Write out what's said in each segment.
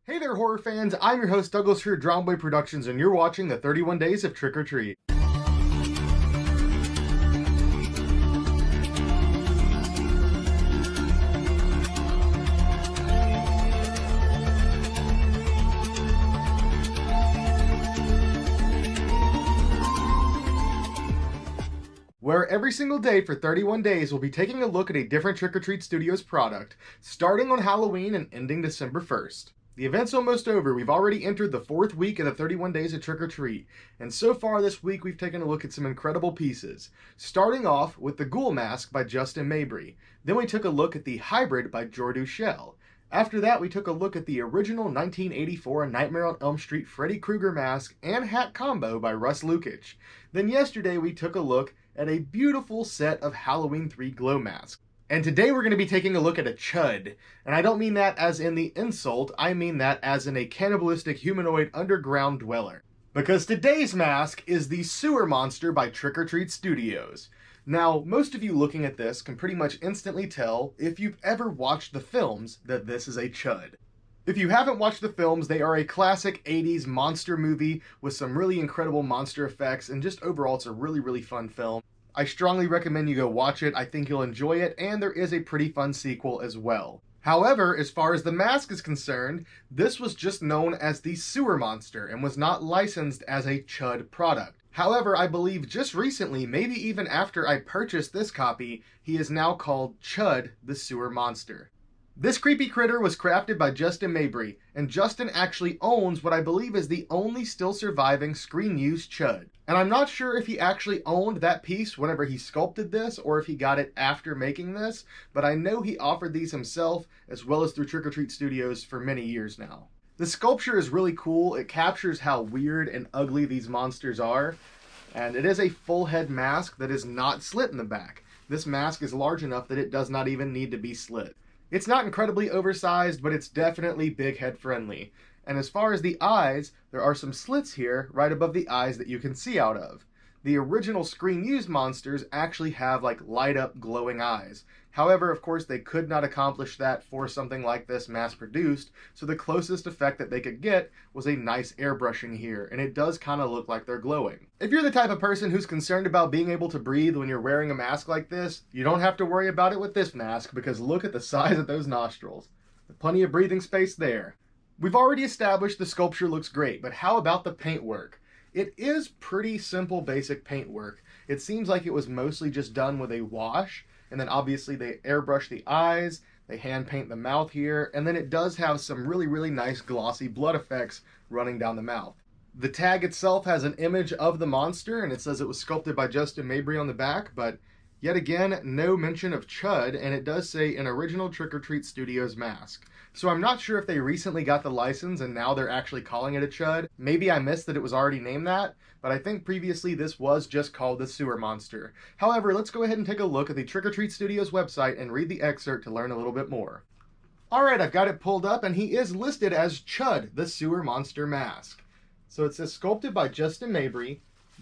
Hey there, horror fans! I'm your host, Douglas here at Drownboy Productions, and you're watching the 31 Days of Trick or Treat. Where every single day for 31 days we'll be taking a look at a different Trick or Treat Studios product, starting on Halloween and ending December 1st. The event's almost over. We've already entered the 4th week of the 31 Days of Trick or Treat, and so far this week we've taken a look at some incredible pieces. Starting off with the Ghoul Mask by Justin Mabry. Then we took a look at the Hybrid by Jordu Shell. After that, we took a look at the original 1984 Nightmare on Elm Street Freddy Krueger mask and hat combo by Russ Lukich. Then yesterday we took a look at a beautiful set of Halloween 3 glow masks. And today we're going to be taking a look at a Chud. And I don't mean that as in the insult, I mean that as in a cannibalistic humanoid underground dweller. Because today's mask is the Sewer Monster by Trick or Treat Studios. Now, most of you looking at this can pretty much instantly tell, if you've ever watched the films, that this is a Chud. If you haven't watched the films, they are a classic 80s monster movie with some really incredible monster effects, and just overall it's a really fun film. I strongly recommend you go watch it. I think you'll enjoy it, and there is a pretty fun sequel as well. However, as far as the mask is concerned, this was just known as the Sewer Monster and was not licensed as a Chud product. However, I believe just recently, maybe even after I purchased this copy, he is now called Chud the Sewer Monster. This creepy critter was crafted by Justin Mabry, and Justin actually owns what I believe is the only still surviving screen-used Chud. And I'm not sure if he actually owned that piece whenever he sculpted this, or if he got it after making this, but I know he offered these himself, as well as through Trick or Treat Studios for many years now. The sculpture is really cool. It captures how weird and ugly these monsters are, and it is a full head mask that is not slit in the back. This mask is large enough that it does not even need to be slit. It's not incredibly oversized, but it's definitely big head friendly. And as far as the eyes, there are some slits here right above the eyes that you can see out of. The original screen-used monsters actually have like light-up glowing eyes. However, of course, they could not accomplish that for something like this mass-produced, so the closest effect that they could get was a nice airbrushing here, and it does kind of look like they're glowing. If you're the type of person who's concerned about being able to breathe when you're wearing a mask like this, you don't have to worry about it with this mask, because look at the size of those nostrils. Plenty of breathing space there. We've already established the sculpture looks great, but how about the paintwork? It is pretty simple, basic paintwork. It seems like it was mostly just done with a wash, and then obviously they airbrush the eyes, they hand paint the mouth here, and then it does have some really nice glossy blood effects running down the mouth. The tag itself has an image of the monster, and it says it was sculpted by Justin Mabry on the back, but yet again, no mention of Chud, and it does say an original Trick or Treat Studios mask. So I'm not sure if they recently got the license and now they're actually calling it a Chud. Maybe I missed that it was already named that, but I think previously this was just called the Sewer Monster. However, let's go ahead and take a look at the Trick or Treat Studios website and read the excerpt to learn a little bit more. Alright, I've got it pulled up, and he is listed as Chud, the Sewer Monster mask. So it says, sculpted by Justin Mabry,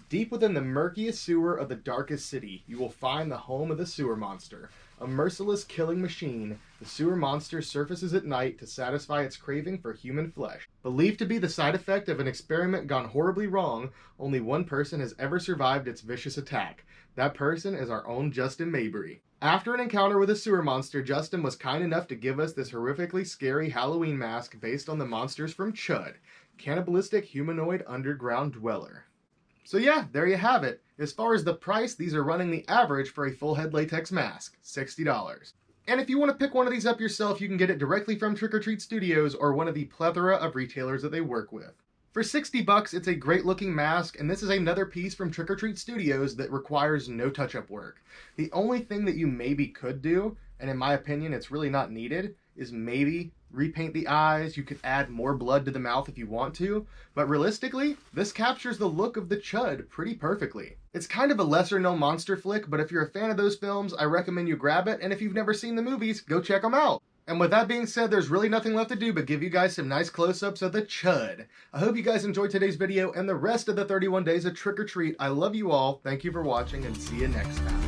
deep within the murkiest sewer of the darkest city, you will find the home of the Sewer Monster. A merciless killing machine, the Sewer Monster surfaces at night to satisfy its craving for human flesh. Believed to be the side effect of an experiment gone horribly wrong, only one person has ever survived its vicious attack. That person is our own Justin Mabry. After an encounter with a sewer monster, Justin was kind enough to give us this horrifically scary Halloween mask based on the monsters from Chud, cannibalistic humanoid underground dweller. So yeah, there you have it. As far as the price, these are running the average for a full head latex mask, $60. And if you want to pick one of these up yourself, you can get it directly from Trick or Treat Studios or one of the plethora of retailers that they work with. For $60, it's a great looking mask, and this is another piece from Trick or Treat Studios that requires no touch-up work. The only thing that you maybe could do, and in my opinion it's really not needed, is maybe repaint the eyes. You could add more blood to the mouth if you want to, but realistically, this captures the look of the Chud pretty perfectly. It's kind of a lesser known monster flick, but if you're a fan of those films, I recommend you grab it, and if you've never seen the movies, go check them out. And with that being said, there's really nothing left to do but give you guys some nice close-ups of the Chud. I hope you guys enjoyed today's video and the rest of the 31 days of Trick or Treat. I love you all, thank you for watching, and see you next time.